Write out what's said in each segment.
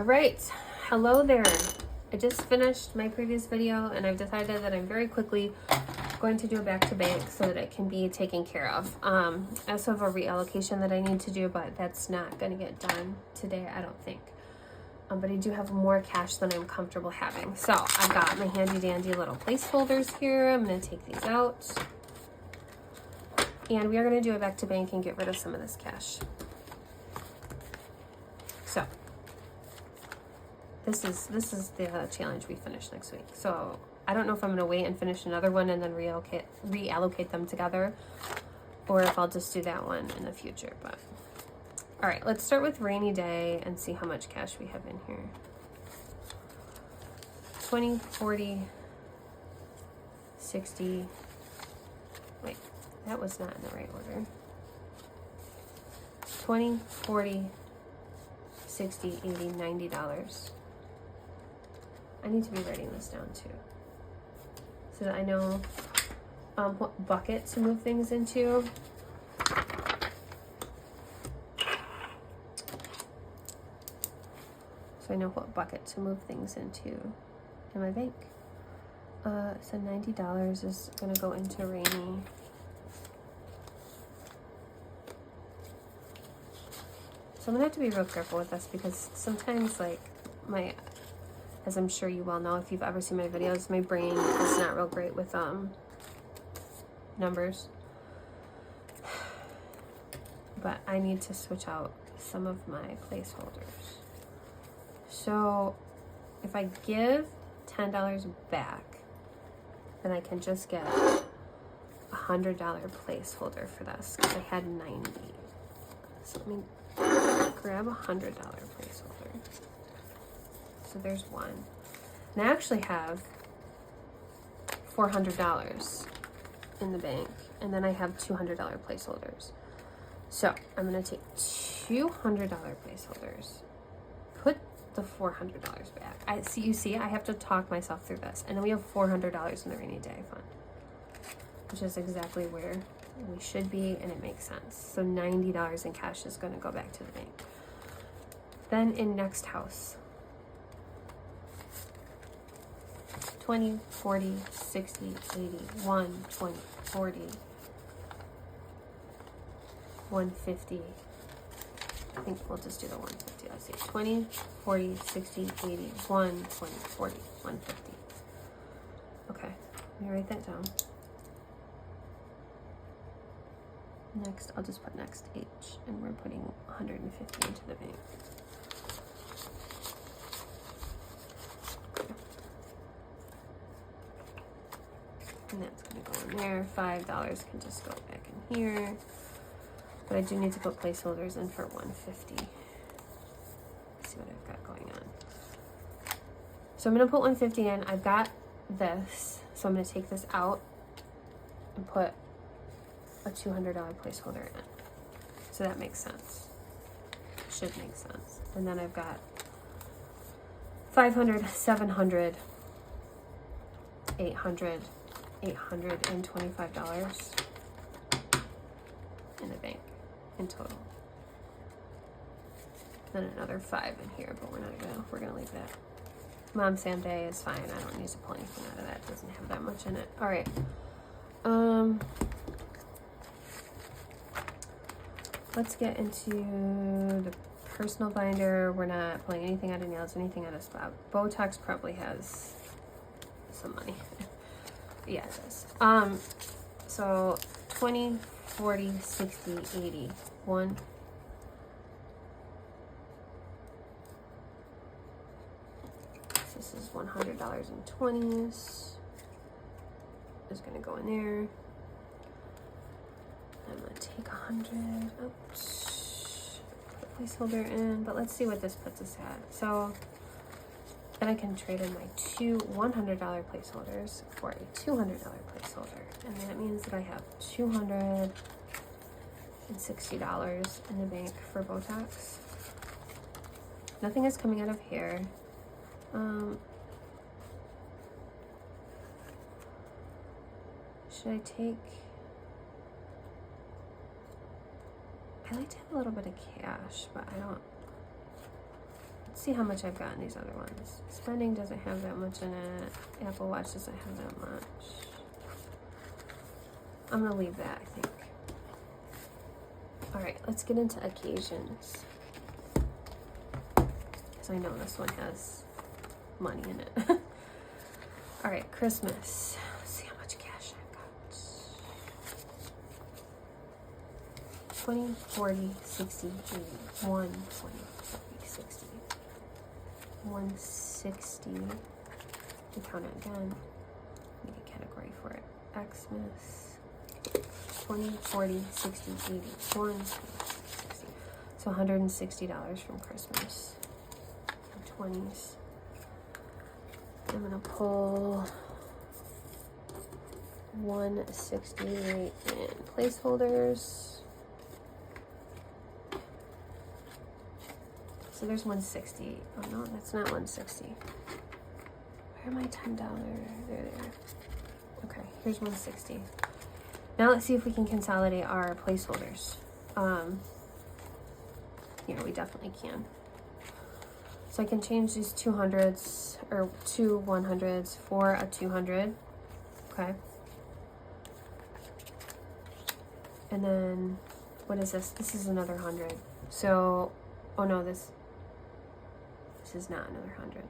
right, hello there. I just finished my previous video and I've decided that I'm very quickly going to do a back-to-bank so that it can be taken care of. I also have a reallocation that I need to do, but that's not going to get done today, I don't think. But I do have more cash than I'm comfortable having. So I've got my handy dandy little placeholders here. I'm going to take these out. And we are going to do a back-to-bank and get rid of some of this cash. So this is the challenge we finish next week. So I don't know if I'm going to wait and finish another one and then reallocate them together, or if I'll just do that one in the future. But all right, let's start with rainy day and see how much cash we have in here. 20, 40, 60. Wait, that was not in the right order. 20, 40, 60, 80, $90. I need to be writing this down too, so that I know what bucket to move things into. So I know what bucket to move things into in my bank. So $90 is gonna go into rainy. So I'm gonna have to be real careful with this because sometimes, like, as I'm sure you well know if you've ever seen my videos, my brain is not real great with numbers. But I need to switch out some of my placeholders. So if I give $10 back, then I can just get a $100 placeholder for this because I had 90. So let me grab a $100 placeholder. So there's one. And I actually have $400 in the bank, and then I have $200 placeholders. So I'm gonna take $200 placeholders, put the $400 back. I have to talk myself through this. And then we have $400 in the rainy day fund, which is exactly where we should be, and it makes sense. So $90 in cash is gonna go back to the bank. Then in next house, 20, 40, 60, 80, 1, 20, 40, 150. I think we'll just do the 150. Let's see. 20, 40, 60, 80, 1, 20, 40, 150. Okay, let me write that down. Next, I'll just put next H, and we're putting 150 into the bank. And that's going to go in there. $5 can just go back in here. But I do need to put placeholders in for 150. Let's see what I've got going on. So I'm going to put 150 in. I've got this. So I'm going to take this out and put a $200 placeholder in. So that makes sense. Should make sense. And then I've got $500, $700, $800, $825 in the bank in total. Then another 5 in here, but we're gonna leave that. Mom Sam Day is fine. I don't need to pull anything out of that. It doesn't have that much in it. All right. Let's get into the personal binder. We're not pulling anything out of nails, anything out of spot. Botox probably has some money. Yeah, it does. So 20, 40, 60, 80. 1. This is $100 in 20s. Is gonna go in there. I'm gonna take 100. Oops. Put placeholder in, but let's see what this puts us at. So then I can trade in my two $100 placeholders for a $200 placeholder. And that means that I have $260 in the bank for Botox. Nothing is coming out of hair. Should I take... I like to have a little bit of cash, but I don't Let's see how much I've got in these other ones. Spending doesn't have that much in it. Apple Watch doesn't have that much. I'm gonna leave that, I think. All right, let's get into occasions. Because I know this one has money in it. All right, Christmas. Let's see how much cash I've got. 20, 40, 60, 80, 1, 20, 40, 60, 160. We count it again. Make a category for it. Xmas. 20, 40, 60, 80, 1, 60. So $160 from Christmas. 20s. I'm gonna pull 168 in placeholders. So there's 160. Oh no, that's not 160. Where are my $10? There. Okay, here's 160. Now let's see if we can consolidate our placeholders. Yeah, we definitely can. So I can change these 200s or 2 100s for a 200. Okay. And then what is this? This is another 100. So, oh no, this is not another 100.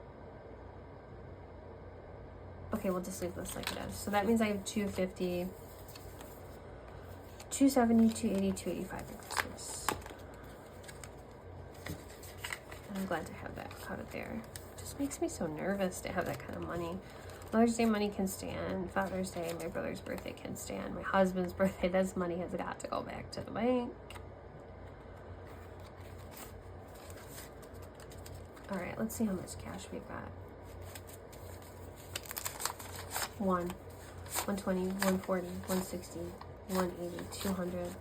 Okay, we'll just leave this like it is. So that means I have 250, 270, 280, 285 for Christmas. I'm glad to have that out of there. It just makes me so nervous to have that kind of money. Mother's Day money can stand. Father's Day, my brother's birthday can stand. My husband's birthday, this money has got to go back to the bank. All right, let's see how much cash we've got. 120, 140, 160, 180, 200,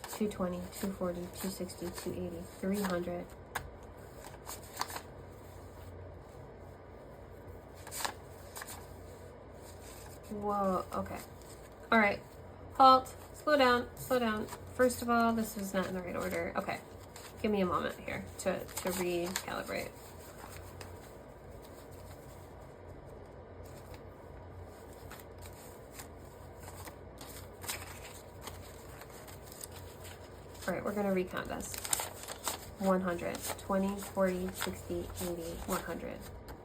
220, 240, 260, 280, 300. Whoa, okay. All right, halt, slow down, slow down. First of all, this is not in the right order. Okay, give me a moment here to recalibrate. All right, we're gonna recount this. 100, 20, 40, 60, 80, 100.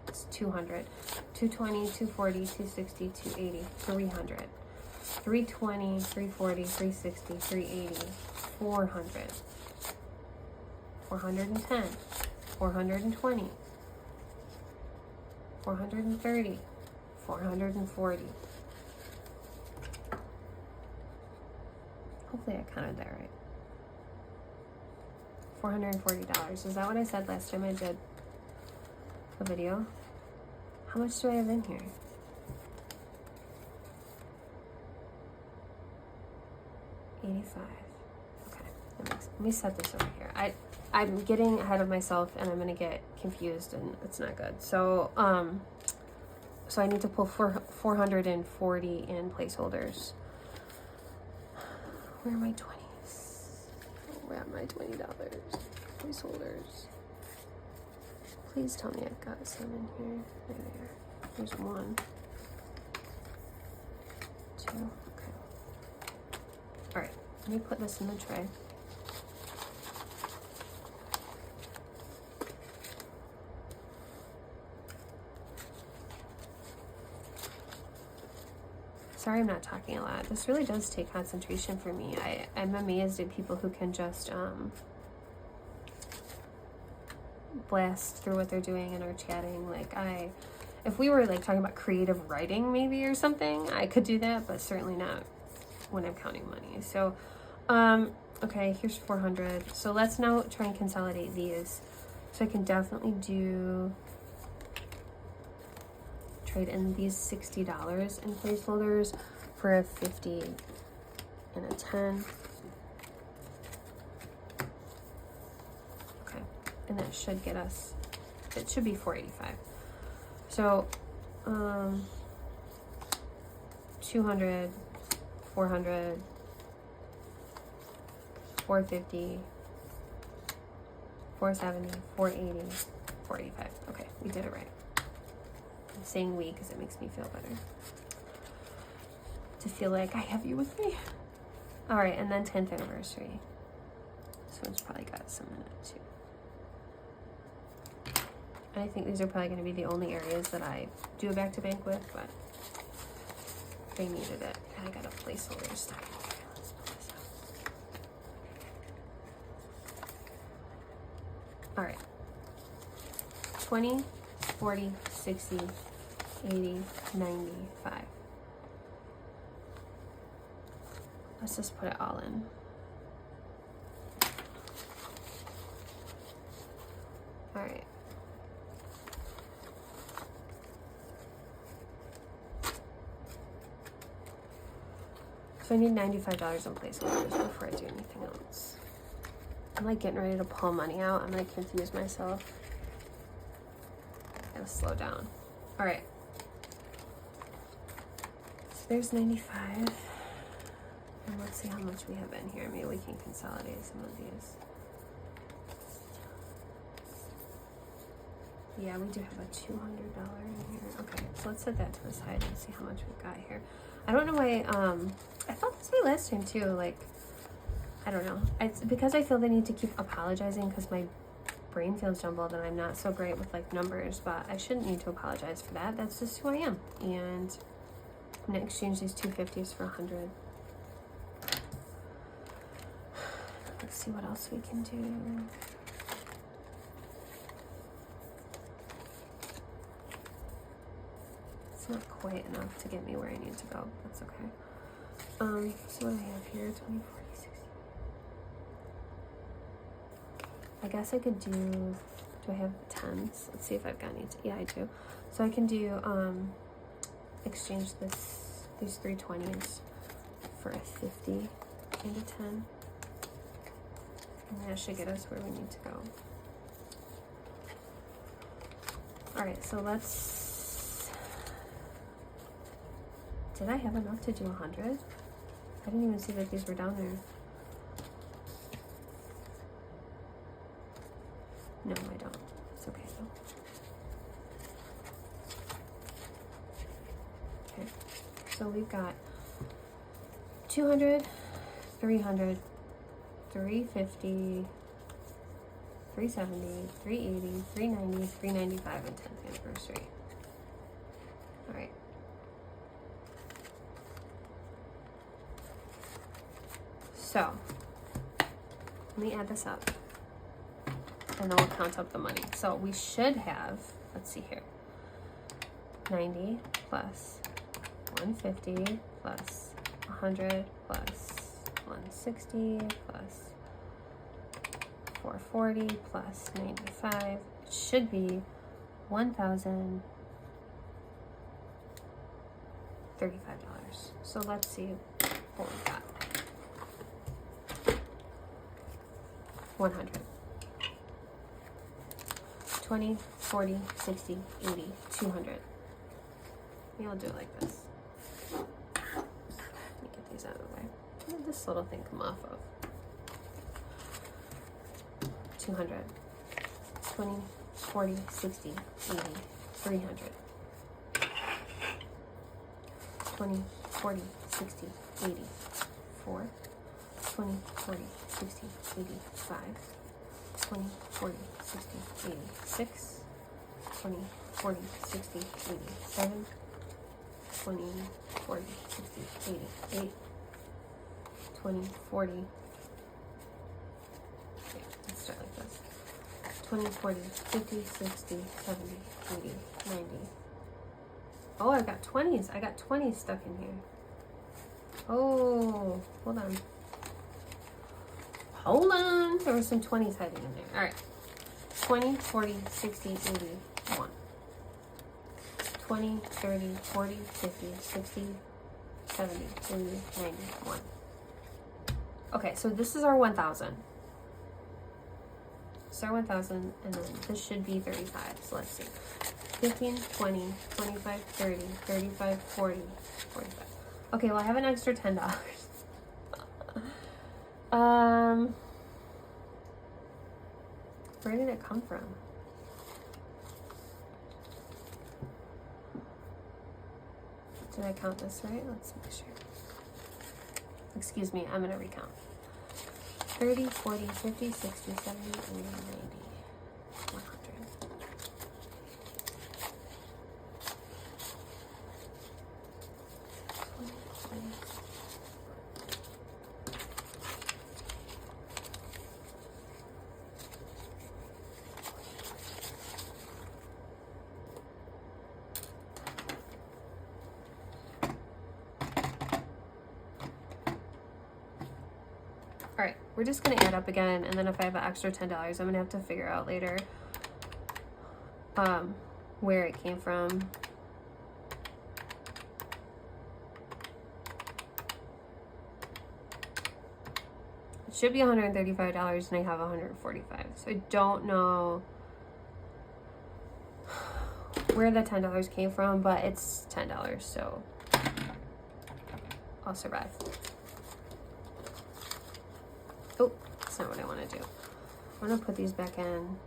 It's 200, 220, 240, 260, 280, 300, 320, 340, 360, 380, 400, 410, 420, 430, 440. Hopefully I counted that right. $440. Is that what I said last time I did a video? How much do I have in here? 85. Okay, let me set this over here. I'm getting ahead of myself and I'm gonna get confused and it's not good. So so I need to pull 440 in placeholders. Where are my 20s? Where are my $20 placeholders? Please tell me I've got some in here. There they are. There's 1, 2, okay. All right, let me put this in the tray. Sorry I'm not talking a lot. This really does take concentration for me. I'm amazed at people who can just blast through what they're doing and are chatting. Like if we were like talking about creative writing maybe or something, I could do that, but certainly not when I'm counting money. So okay, here's 400. So let's now try and consolidate these. So I can definitely trade in these $60 in placeholders for a 50 and a 10. Okay, and that should get us, it should be 485. So 200, 400, 450, 470, 480, 485. Okay, we did it right. I'm saying we because it makes me feel better. To feel like I have you with me. All right, and then 10th anniversary. This one's probably got some in it too. And I think these are probably going to be the only areas that I do a back-to-bank with, but they needed it. And I got a placeholder stuck in here. Let's pull this out. All right. 20, 40, 60, 80, 95. Let's just put it all in. All right. So I need $95 in placeholders before I do anything else. I'm like getting ready to pull money out. I'm gonna confuse myself. I gotta slow down. All right. So there's 95. And let's see how much we have in here. Maybe we can consolidate some of these. Yeah, we do have a $200 in here. Okay, so let's set that to the side and see how much we've got here. I don't know why, I felt this way last time too, like, I don't know. It's because I feel the need to keep apologizing because my brain feels jumbled and I'm not so great with like numbers, but I shouldn't need to apologize for that. That's just who I am. And I'm gonna exchange these 250s for 100. Let's see what else we can do. It's not quite enough to get me where I need to go. That's okay. So what do I have here? 20, 40, 60. I guess I could do I have 10s? Let's see if I've got any. Yeah, I do. So I can do, exchange these 320s for a 50 and a 10. And that should get us where we need to go. All right, so let's, did I have enough to do 100? I didn't even see that these were down there. No, I don't. It's okay though. Okay, so we've got 200, 300, 350, 370, 380, 390, 395, and 10th anniversary. All right. So, let me add this up. And then we'll count up the money. So we should have, let's see here, 90 plus 150 plus 100 plus 160 plus 440 plus 95. It should be $1,035. So let's see what we got. 100. 20, 40, 60, 80, 200. Maybe I'll do it like this. Let me get these out of the way. Where did this little thing come off of? 200. 20, 40, 60, 80, 300. 20, 40, 60, 80, 4. 20, 40, 60, 85. 20, 40, 60, 86, 20, 40, 60, 87, 20, 40, 60, 88, 20, 40, okay, let's start like this, 20, 40, 50, 60, 70, 80, 90, oh, I've got 20s, I got 20s stuck in here, oh, hold on. Hold on, there were some 20s hiding in there. All right, 20, 40, 60, 80, 1. 20, 30, 40, 50, 60, 70, 80, 90, 1. Okay, so this is our 1,000. This is our 1,000, and then this should be 35. So let's see. 15, 20, 25, 30, 35, 40, 45. Okay, well I have an extra $10. Where did it come from? Did I count this right? Let's make sure. Excuse me, I'm gonna recount. 30, 40, 50, 60, 70, 80, 90, 100. All right, we're just gonna add up again, and then if I have an extra $10, I'm gonna have to figure out later where it came from. It should be $135 and I have $145. So I don't know where the $10 came from, but it's $10, so I'll survive. Oh, that's not what I want to do. I want to put these back in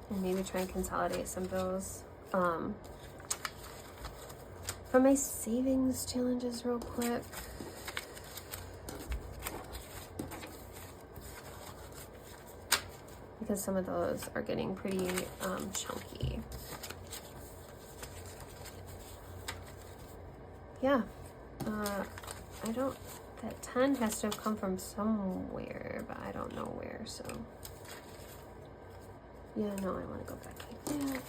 and maybe try and consolidate some bills from my savings challenges real quick. Because some of those are getting pretty chunky. Yeah, I don't, that 10 has to have come from somewhere, but I don't know where, so. Yeah, no, I want to go back like that,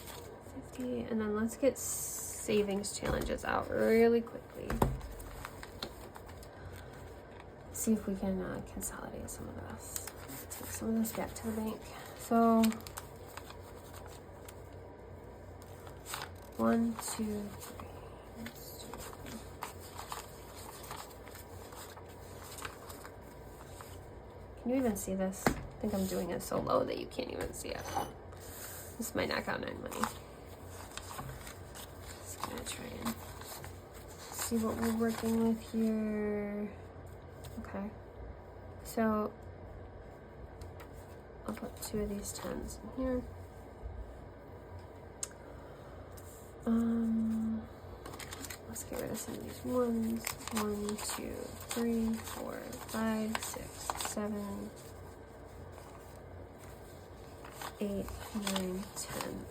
50, and then let's get savings challenges out really quickly. See if we can consolidate some of this. Take some of this back to the bank. So, 1, 2, 3. Can you even see this? I think I'm doing it so low that you can't even see it. This might knock out 9 money. Just gonna try and see what we're working with here. Okay. So I'll put 2 of these 10s in here. Let's get rid of some of these 1s. 1, 2, 3, 4, 5, 6, 7, 8, 9, 10.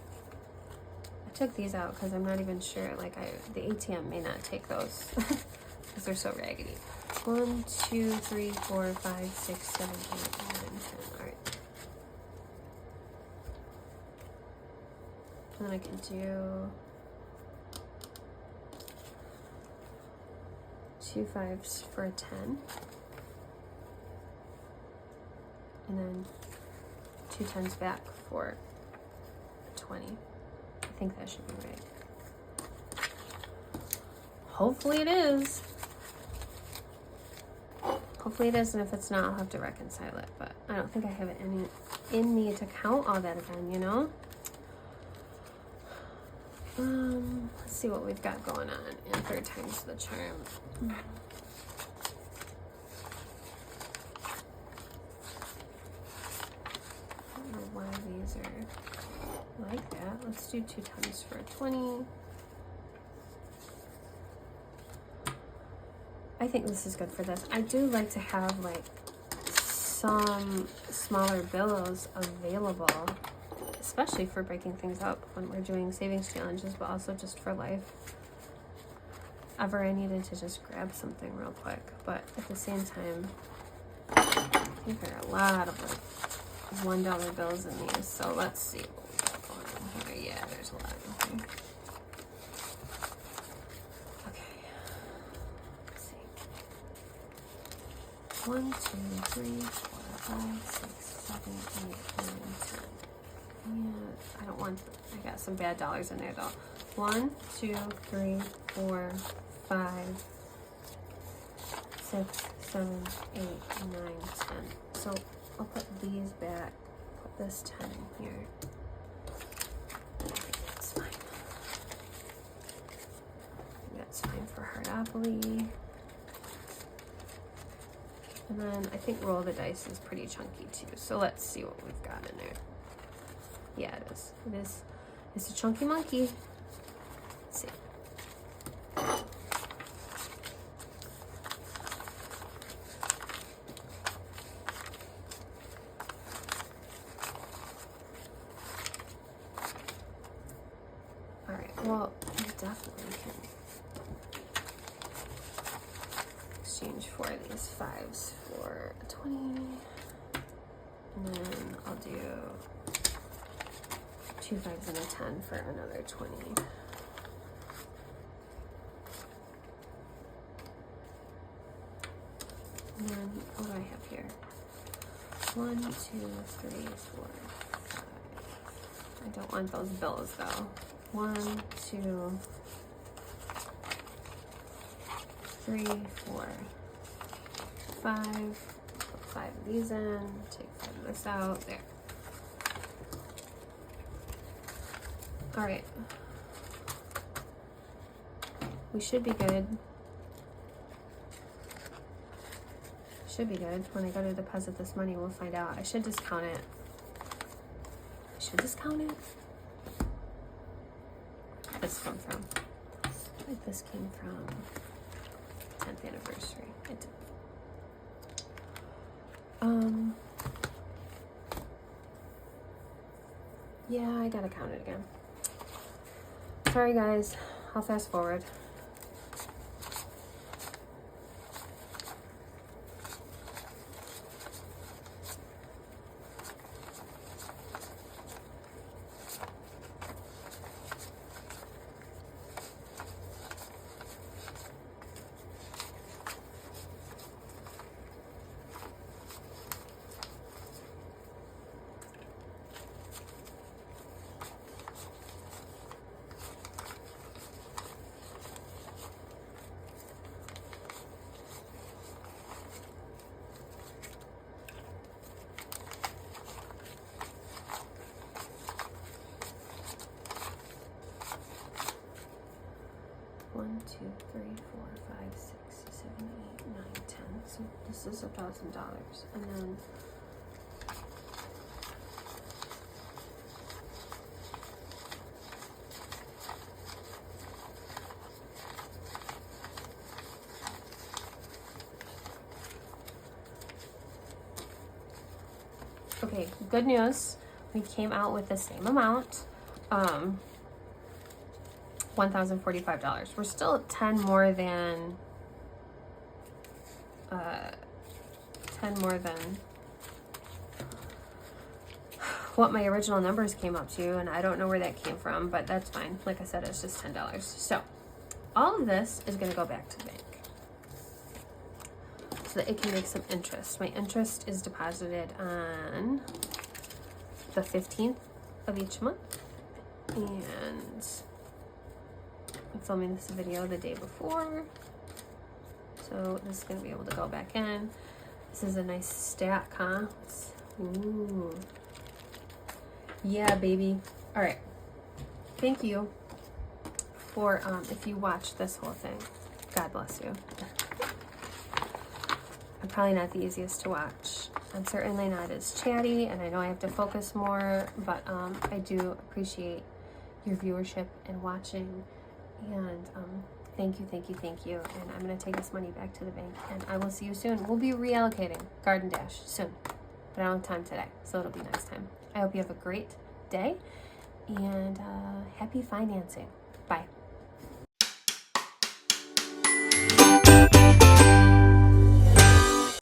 I took these out because I'm not even sure, like the ATM may not take those because they're so raggedy. 1, 2, 3, 4, 5, 6, 7, 8, 9, 10. All right. And then I can do 2 5s for a 10. And then 2 10s back for a 20. I think that should be right. Hopefully it is. Hopefully it is, and if it's not, I'll have to reconcile it. But I don't think I have it in me to count all that again, you know? Let's see what we've got going on in 3rd times the charm. I don't know why these are like that. Let's do 2 times for a 20. I think this is good for this. I do like to have like some smaller bills available, especially for breaking things up when we're doing savings challenges, but also just for life. Ever I needed to just grab something real quick, but at the same time, I think there are a lot of like $1 bills in these, so let's see what we got going on here. Yeah, there's a lot in here. Okay, let's see. 1, 2, 3, 4, 5, 6, 7, 8, 9, 10. Yeah, I don't want, I got some bad dollars in there though. 1, 2, 3, 4, 5, 6, 7, 8, 9, 10. So I'll put these back, put this 10 in here. That's fine. That's fine for Heartopoly. And then I think Roll the Dice is pretty chunky too. So let's see what we've got in there. Yeah, it is. It is. It's a chunky monkey. Let's see. there's 5s for 20. And then I'll do 2 5s and a 10 for another 20. And then what do I have here? 1, 2, 3, 4, 5. I don't want those bills though. 1, 2, 3, 4, 5. Put 5 of these in. Take 5 of this out. There. All right. We should be good. Should be good. When I go to deposit this money, we'll find out. I should discount it. I should discount it. Where did this come from? Where did this came from? 10th anniversary. It did. Yeah, I gotta count it again. Sorry guys, I'll fast forward. One, 2, 3, 4, 5, 6, 7, 8, 9, 10. So this is $1,000, and then okay, good news. We came out with the same amount. $1,045. We're still 10 more than 10 more than what my original numbers came up to, and I don't know where that came from, but that's fine. Like I said, it's just $10. So all of this is going to go back to the bank so that it can make some interest. My interest is deposited on the 15th of each month, and I'm filming this video the day before, so this is going to be able to go back in. This is a nice stack, huh? Ooh. Yeah, baby. All right. Thank you for, if you watch this whole thing, God bless you. I'm probably not the easiest to watch. I'm certainly not as chatty, and I know I have to focus more, but I do appreciate your viewership and watching. And thank you. And I'm going to take this money back to the bank, and I will see you soon. We'll be reallocating Garden Dash soon, but I don't have time today, so it'll be next time. I hope you have a great day, and happy financing. Bye.